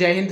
जय हिंद,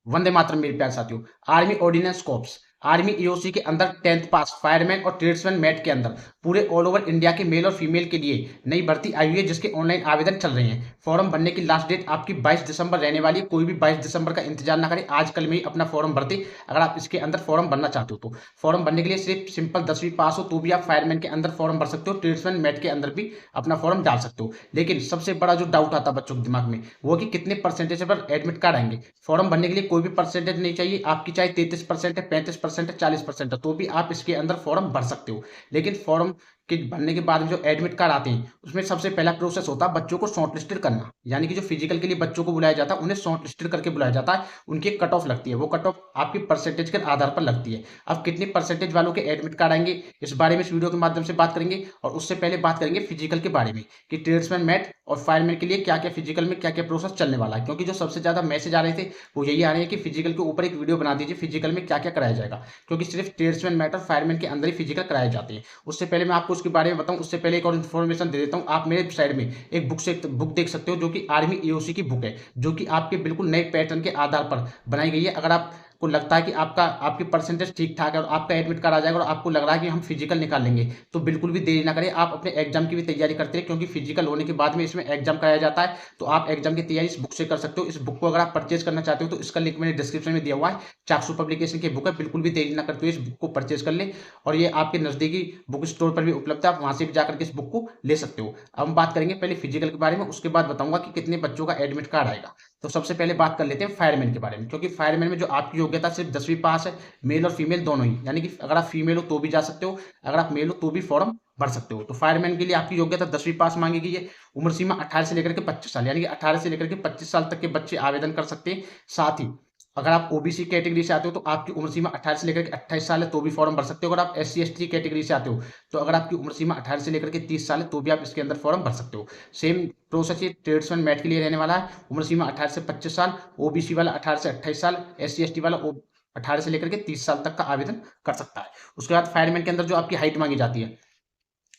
वंदे मातरम मेरे प्यारे साथियों। Army ordinance corps, army EOC के अंदर 10th पास फायरमैन और ट्रेड्समैन मेट के अंदर पूरे ऑल ओवर इंडिया के मेल और फीमेल के लिए नई भर्ती आई हुई है, जिसके ऑनलाइन आवेदन चल रहे हैं। फॉर्म भरने की लास्ट डेट आपकी 22 दिसंबर रहने वाली है। कोई भी 22 दिसंबर का इंतजार ना करें, आज कल में ही अपना फॉर्म भर दे। अगर आप इसके अंदर फॉर्म भरना चाहते हो तो फॉर्म भरने के लिए सिर्फ सिंपल 10वीं पास हो तो भी आप फायरमैन के अंदर फॉर्म भर सकते हो, ट्रेड्समैन मेट के अंदर भी अपना फॉर्म डाल सकते हो। लेकिन सबसे बड़ा जो डाउट आता है बच्चों के दिमाग में वो कि कितने परसेंटेज पर एडमिट कार्ड आएंगे। फॉर्म भरने के लिए कोई भी परसेंटेज नहीं चाहिए, आपकी चाहे 33% है, 35% है, 40% है, तो भी आप इसके अंदर फॉर्म भर सकते हो। लेकिन फॉर्म के भरने के बाद में जो एडमिट कार्ड आते हैं उसमें सबसे पहला प्रोसेस होता है बच्चों को शॉर्ट लिस्टेड करना। यानी कि जो फिजिकल के लिए बच्चों को बुलाया जाता है उन्हें शॉर्ट लिस्टेड करके बुलाया जाता है। उनकी एक कट ऑफ लगती है, वो कट ऑफ आपकी परसेंटेज के आधार पर लगती है। अब कितने परसेंटेज वालों के एडमिट कार्ड आएंगे इस बारे में इस वीडियो के माध्यम से बात करेंगे। और उससे पहले बात करेंगे फिजिकल के बारे में कि ट्रेड्समैन मेट और फायरमैन के लिए क्या क्या फिजिकल में क्या क्या प्रोसेस चलने वाला है। क्योंकि जो सबसे ज्यादा मैसेज आ रहे थे वो यही आ रहे हैं कि फिजिकल के ऊपर एक वीडियो बना दीजिए, फिजिकल में क्या क्या कराया जाएगा। क्योंकि सिर्फ ट्रेड्समैन मेट और फायरमैन के अंदर ही फिजिकल कराए जाते हैं। उससे पहले मैं आपको उसके बारे में बताऊं, उससे पहले एक और इन्फॉर्मेशन दे देता हूं। आप मेरे साइड में एक बुक देख सकते हो जो कि आर्मी ईओसी की बुक है, जो कि आपके बिल्कुल नए पैटर्न के आधार पर बनाई गई है। अगर आप को लगता है कि आपकी परसेंटेज ठीक ठाक है और आपका एडमिट कार्ड आ जाएगा और आपको लग रहा है कि हम फिजिकल निकाल लेंगे, तो बिल्कुल भी देरी ना करें, आप अपने एग्जाम की भी तैयारी करते हैं। क्योंकि फिजिकल होने के बाद में इसमें एग्जाम कराया जाता है, तो आप एग्जाम की तैयारी इस बुक से कर सकते हो। इस बुक को अगर आप परचेज करना चाहते हो तो इसका लिंक मैंने डिस्क्रिप्शन में दिया हुआ है। चाक्षु पब्लिकेशन की बुक है, बिल्कुल भी देरी ना करते हुए इस बुक को परचेज कर ले। और ये आपके नजदीकी बुक स्टोर पर भी उपलब्ध है, आप वहां से भी जाकर के इस बुक को ले सकते हो। अब हम बात करेंगे पहले फिजिकल के बारे में, उसके बाद बताऊंगा कि कितने बच्चों का एडमिट कार्ड आएगा। तो सबसे पहले बात कर लेते हैं फायरमैन के बारे में। क्योंकि फायरमैन में जो आपकी योग्यता सिर्फ 10वीं पास है, मेल और फीमेल दोनों ही। यानी कि अगर आप फीमेल हो तो भी जा सकते हो, अगर आप मेल हो तो भी फॉर्म भर सकते हो। तो फायरमैन के लिए आपकी योग्यता 10वीं पास मांगी गई है। उम्र सीमा 18 से लेकर के 25 साल, यानी कि 18 से लेकर के 25 साल तक के बच्चे आवेदन कर सकते हैं। साथ ही अगर आप ओबीसी कैटेगरी से आते हो तो आपकी उम्र सीमा 18 से लेकर के 28 साल है तो भी फॉर्म भर सकते हो। अगर आप एससी एसटी कैटेगरी से आते हो तो अगर आपकी उम्र सीमा 18 से लेकर के 30 साल है तो भी आप इसके अंदर फॉर्म भर सकते हो। सेम प्रोसेस ये ट्रेड्समैन मैट के लिए रहने वाला है। उम्र सीमा 18 से 25 साल, ओबीसी वाला 18 से 28 साल, एससी एसटी वाला 18 से लेकर के 30 साल तक का आवेदन कर सकता है। उसके बाद फायरमैन के अंदर जो आपकी हाइट मांगी जाती है,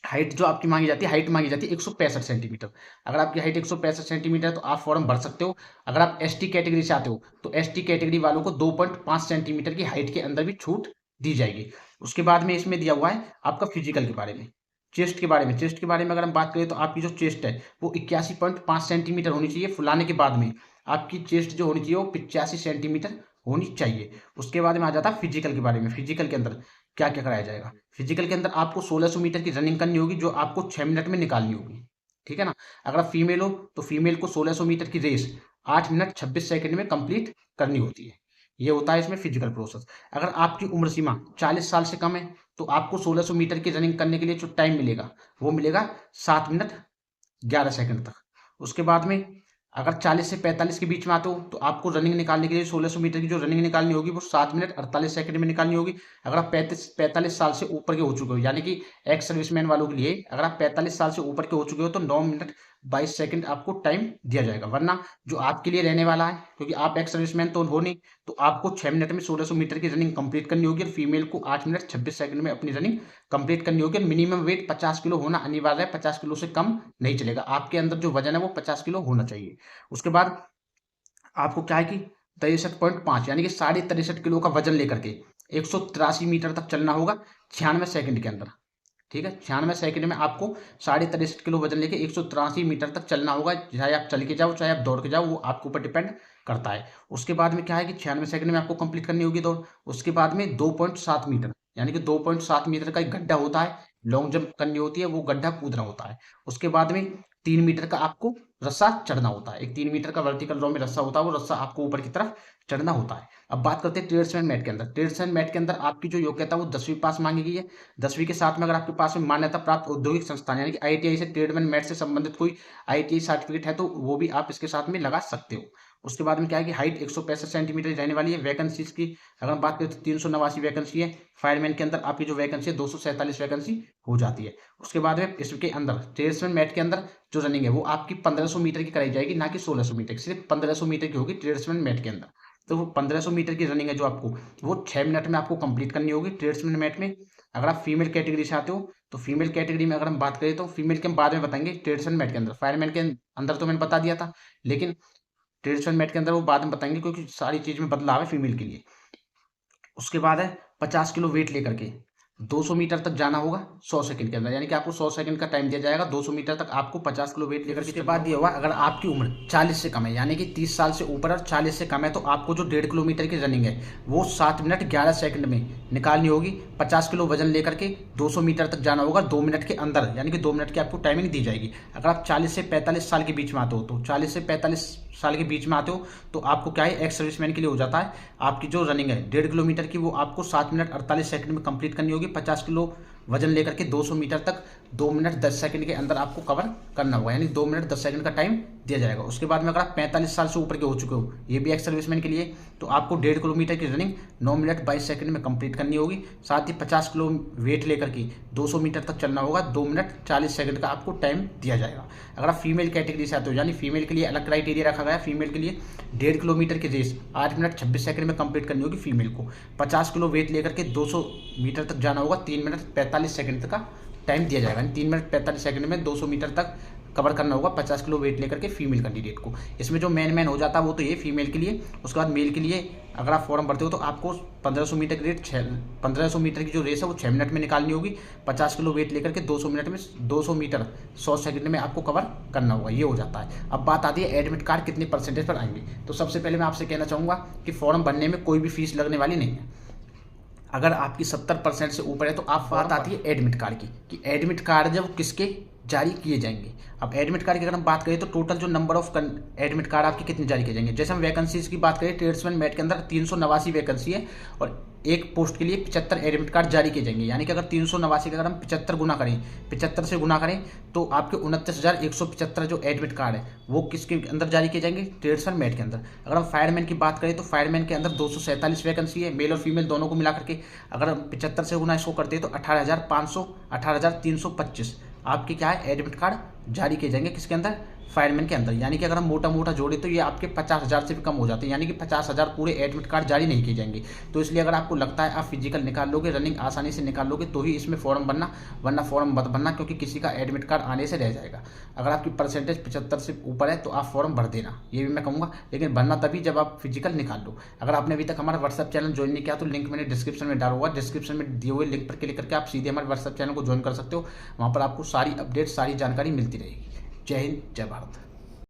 हाइट जो आपकी मांगी जाती है, हाइट मांगी जाती है 165 सेंटीमीटर। अगर आपकी हाइट 165 सेंटीमीटर है तो आप फॉर्म भर सकते हो। अगर आप एसटी कैटेगरी से आते हो तो एसटी कैटेगरी वालों को 2.5 सेंटीमीटर की हाइट के अंदर भी छूट दी जाएगी। उसके बाद में इसमें दिया हुआ है आपका फिजिकल के बारे में। चेस्ट के बारे में अगर हम बात करें तो आपकी जो चेस्ट है वो 81.5 सेंटीमीटर होनी चाहिए। फुलाने के बाद में आपकी चेस्ट जो होनी चाहिए वो 85 सेंटीमीटर होनी चाहिए। उसके बाद में आ जाता है फिजिकल के बारे में। फिजिकल के अंदर क्या क्या कराया जाएगा। फिजिकल के अंदर आपको 1600 मीटर की रनिंग करनी होगी, जो आपको 6 मिनट में निकालनी होगी। ठीक है ना। अगर आप फीमेल हो तो फीमेल को 1600 मीटर की रेस 8 मिनट 26 सेकंड में कंप्लीट करनी होती है। ये होता है इसमें फिजिकल प्रोसेस। अगर आपकी उम्र सीमा 40 साल से कम है तो आपको 1600 मीटर की रनिंग करने के लिए जो टाइम मिलेगा वो मिलेगा 7 मिनट 11 सेकंड तक। उसके बाद में अगर 40 से 45 के बीच में आते हो तो आपको रनिंग निकालने के लिए 1600 मीटर की जो रनिंग निकालनी होगी वो 7 मिनट 48 सेकंड में निकालनी होगी। अगर आप 45 साल से ऊपर के हो चुके हो, यानी कि एक्स सर्विसमैन वालों के लिए अगर आप 45 साल से ऊपर के हो चुके हो तो 9 मिनट 22 सेकंड आपको टाइम दिया जाएगा। वरना जो आपके लिए रहने वाला है, क्योंकि आप एक्स सर्विसमैन तो हो नहीं, तो आपको 6 मिनट में 1600 मीटर की रनिंग कंप्लीट करनी होगी और फीमेल को 8 मिनट 26 सेकंड में अपनी रनिंग कंप्लीट करनी होगी। और मिनिमम वेट 50 किलो होना अनिवार्य है, 50 किलो से कम नहीं चलेगा। आपके अंदर जो वजन है वो 50 किलो होना चाहिए। उसके बाद आपको क्या है कि 63.5 यानी कि 63.5 किलो का वजन लेकर के 183 मीटर तक चलना होगा 96 सेकंड के अंदर। ठीक है, 96 सेकंड में आपको 63.5 किलो वजन लेके 183 मीटर तक चलना होगा। चाहे आप चल के जाओ चाहे आप दौड़ के जाओ, वो आपके ऊपर डिपेंड करता है। उसके बाद में क्या है कि 96 सेकंड में आपको कंप्लीट करनी होगी दौड़। उसके बाद में 2.7 मीटर यानी कि 2.7 मीटर का एक गड्ढा होता है, लॉन्ग जंप करनी होती है, वो गड्ढा कूदना होता है। उसके बाद में 3 मीटर का आपको रस्सा चढ़ना होता है। एक 3 मीटर का वर्टिकल रो में रस्सा होता है, वो रस्सा आपको ऊपर की तरफ चढ़ना होता है। अब बात करते हैं ट्रेड्समैन मैट के अंदर। ट्रेड्समैन मैट के अंदर आपकी जो योग्यता वो 10वीं पास मांगी गई है। 10वीं के साथ में अगर आपके पास में मान्यता प्राप्त औद्योगिक संस्थान यानी कि आईटीआई से ट्रेडमैन मैट से संबंधित कोई आईटीआई सर्टिफिकेट है तो वो भी आप इसके साथ में लगा सकते हो। उसके बाद में क्या है कि हाइट 165 सेंटीमीटर रहने वाली है। वैकेंसीज की अगर हम बात करें तो 389 वैकेंसी है। फायरमैन के अंदर आपकी जो वैकेंसी है 247 वैकेंसी हो जाती है। उसके बाद में इसके अंदर ट्रेड्समैन मैट के अंदर जो रनिंग है वो आपकी 1500 मीटर की कराई जाएगी, ना कि 1600 मीटर की। सिर्फ 1500 मीटर की होगी ट्रेड्समैन मैट के अंदर। तो वो 1500 मीटर की रनिंग है जो आपको वो 6 मिनट में आपको कंप्लीट करनी होगी ट्रेड्समैन मैट में। अगर आप फीमेल कैटेगरी से आते हो तो फीमेल कैटेगरी में अगर हम बात करें तो फीमेल के हम बाद में बताएंगे। ट्रेड्समैन मैट के अंदर फायरमैन के अंदर तो मैंने बता दिया था, लेकिन ट्रेडिशनल मैट के अंदर वो बाद में बताएंगे, क्योंकि सारी चीज़ में बदलाव है फीमेल के लिए। उसके बाद है 50 किलो वेट लेकर के 200 मीटर तक जाना होगा 100 सेकंड के अंदर, यानी कि आपको 100 सेकंड का टाइम दिया जाएगा। 200 मीटर तक आपको 50 किलो वेट लेकर के। उसके बाद ये होगा, अगर आपकी उम्र 40 से कम है, यानी कि 30 साल से ऊपर और 40 से कम है, तो आपको जो 1.5 किलोमीटर की रनिंग है वो 7 मिनट 11 सेकंड में निकालनी होगी। 50 किलो वजन लेकर के 200 मीटर तक जाना होगा 2 मिनट के अंदर, यानी कि 2 मिनट की आपको टाइमिंग दी जाएगी। अगर आप 40 से 45 साल के बीच में आते हो, तो 40 से 45 साल के बीच में आते हो तो आपको क्या है, एक्स सर्विसमैन के लिए हो जाता है। आपकी जो रनिंग है 1.5 किलोमीटर की, वो आपको 7 मिनट 48 सेकंड में कंप्लीट करनी होगी। 50 किलो वजन लेकर के 200 मीटर तक 2 मिनट 10 सेकंड के अंदर आपको कवर करना होगा, यानी 2 मिनट 10 सेकंड का टाइम दिया जाएगा। उसके बाद में अगर आप 45 साल से ऊपर के हो चुके हो, ये भी एक्स सर्विसमैन के लिए, तो आपको 1.5 किलोमीटर की रनिंग 9 मिनट 22 सेकंड में कंप्लीट करनी होगी। साथ ही 50 किलो वेट लेकर के 200 मीटर तक चलना होगा, 2 मिनट 40 सेकंड का आपको टाइम दिया जाएगा। अगर आप फीमेल कैटेगरी से आते हो, यानी फीमेल के लिए अलग क्राइटेरिया रखा गया है। फीमेल के लिए 1.5 किलोमीटर की रेस 8 मिनट 26 सेकंड में कंप्लीट करनी होगी फीमेल को। 50 किलो वेट लेकर के 200 मीटर तक जाना होगा, 3 मिनट 45 सेकंड तक का टाइम दिया जाएगा। 3 मिनट 45 सेकंड में 200 मीटर तक कवर करना होगा 50 किलो वेट लेकर के फीमेल कैंडिडेट को। इसमें जो मेन हो जाता है वो तो ये फीमेल के लिए। उसके बाद मेल के लिए अगर आप फॉर्म भरते हो तो आपको 1500 मीटर की रेट 1500 मीटर की जो रेस है वो 6 मिनट में निकालनी होगी। 50 किलो वेट लेकर के 200 मिनट में 200 मीटर 100 सेकंड में आपको कवर करना होगा, ये हो जाता है। अब बात आती है एडमिट कार्ड कितने परसेंटेज पर आएंगे। तो सबसे पहले मैं आपसे कहना चाहूँगा कि फॉर्म भरने में कोई भी फीस लगने वाली नहीं है। अगर आपकी 70% से ऊपर है तो आप बात आती है एडमिट कार्ड की, कि एडमिट कार्ड जब किसके जारी किए जाएंगे। अब एडमिट कार्ड की अगर हम बात करें तो टोटल जो नंबर ऑफ एडमिट कार्ड आपके कितने जारी किए जाएंगे। जैसे हम वैकेंसीज की बात करें, ट्रेड्समैन मैट के अंदर 389 वैकेंसी है और एक पोस्ट के लिए 75 एडमिट कार्ड जारी किए जाएंगे। यानी कि अगर 389 का अगर हम 75 गुना करें, 75 से गुना करें तो आपके 29,175 जो एडमिट कार्ड है वो किसके अंदर जारी किए जाएंगे, ट्रेड्समैन मैट के अंदर। अगर हम फायरमैन की बात करें तो फायरमैन के अंदर 247 वैकेंसी है, मेल और फीमेल दोनों को मिला करके। अगर हम 75 से गुना इसको करते हैं तो 18,500 18,325 आपके क्या है एडमिट कार्ड जारी किए जाएंगे किसके अंदर, फायरमैन के अंदर। यानी कि अगर हम मोटा जोड़े तो ये आपके 50,000 से भी कम हो जाते हैं, यानी कि 50,000 पूरे एडमिट कार्ड जारी नहीं किए जाएंगे। तो इसलिए अगर आपको लगता है आप फिजिकल निकाल लोगे, रनिंग आसानी से निकाल लोगे, तो ही इसमें फॉर्म भरना, वरना फॉर्म मत भरना, क्योंकि किसी का एडमिट कार्ड आने से रह जाएगा। अगर आपकी परसेंटेज 75 से ऊपर है तो आप फॉर्म भर देना, ये भी मैं कहूँगा, लेकिन भरना तभी जब आप फिजिकल निकाल लो। अगर आपने अभी तक हमारा व्हाट्सएप चैनल ज्वाइन नहीं किया तो लिंक मैंने डिस्क्रिप्शन में डाला हुआ, डिस्क्रिप्शन में दिए हुए लिंक पर क्लिक करके आप सीधे हमारे व्हाट्सएप चैनल को ज्वाइन कर सकते हो। वहाँ पर आपको सारी अपडेट, सारी जानकारी मिलती रहेगी। जय हिंद, जय भारत।